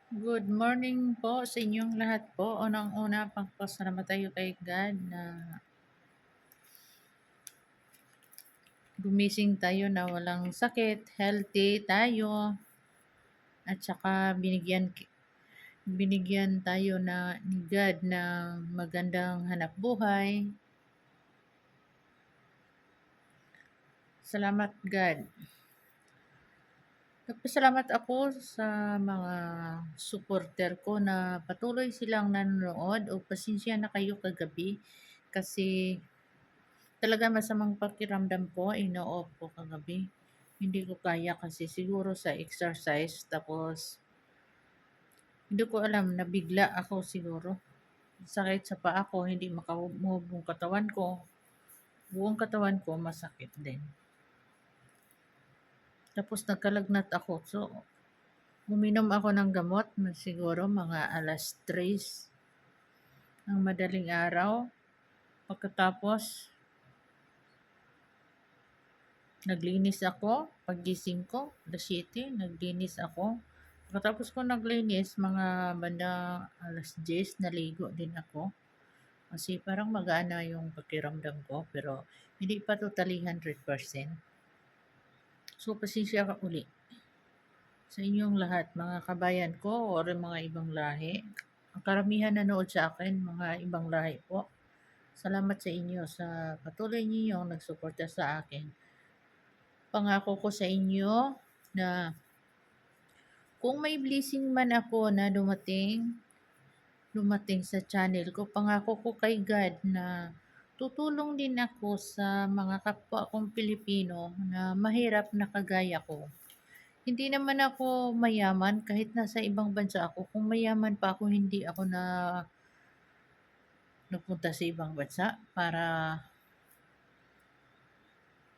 Good morning po sa inyong lahat po. Unang-una, pagpasalamat tayo kay God na gumising tayo na walang sakit, healthy tayo, at saka binigyan tayo na ni God ng magandang hanap buhay. Salamat God. Nagpasalamat ako sa mga supporter ko na patuloy silang nanonood o pasensya na kayo kagabi kasi talaga masamang pakiramdam ko, ino-off ko kagabi. Hindi ko kaya kasi siguro sa exercise tapos hindi ko alam, nabigla ako siguro. Sakit sa paa ko, hindi maka-move yung katawan ko. Buong katawan ko masakit din. Tapos nagkalagnat ako. So, uminom ako ng gamot siguro mga alas 3 ng madaling araw. Pagkatapos, naglinis ako. Paggising ko, alas 7, naglinis ako. Pagkatapos ko naglinis, mga bandang alas 10, naligo din ako. Kasi parang magaan na yung pakiramdam ko, pero hindi pa totally 100%. So, pasensya ka uli sa inyong lahat, mga kabayan ko o mga ibang lahi. Ang karamihan nanood sa akin, mga ibang lahi po. Salamat sa inyo sa patuloy ninyong nagsuporta sa akin. Pangako ko sa inyo na kung may blessing man ako na dumating sa channel ko, pangako ko kay God na tutulong din ako sa mga kapwa kong Pilipino na mahirap na kagaya ko. Hindi naman ako mayaman kahit nasa ibang bansa ako. Kung mayaman pa ako, hindi ako na nagpunta sa ibang bansa para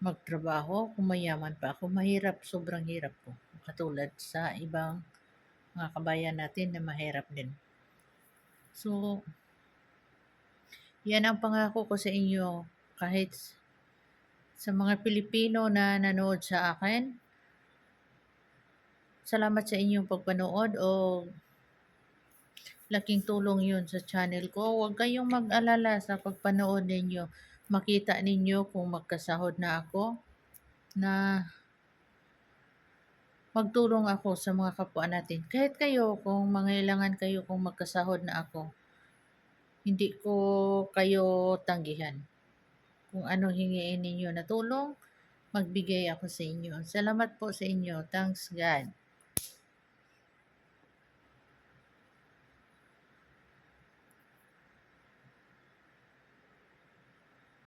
magtrabaho. Kung mayaman pa ako, mahirap, sobrang hirap ko. Katulad sa ibang mga kabayan natin na mahirap din. So, yan ang pangako ko sa inyo. Kahit sa mga Pilipino na nanood sa akin, salamat sa inyong pagpanood o laking tulong yun sa channel ko. Huwag kayong mag-alala sa pagpanood ninyo. Makita ninyo kung magkasahod na ako na magtulong ako sa mga kapwa natin. Kahit kayo, kung mangailangan kayo kung magkasahod na ako, hindi ko kayo tanggihan. Kung ano hingiin ninyo na tulong, magbigay ako sa inyo. Salamat po sa inyo. Thanks God.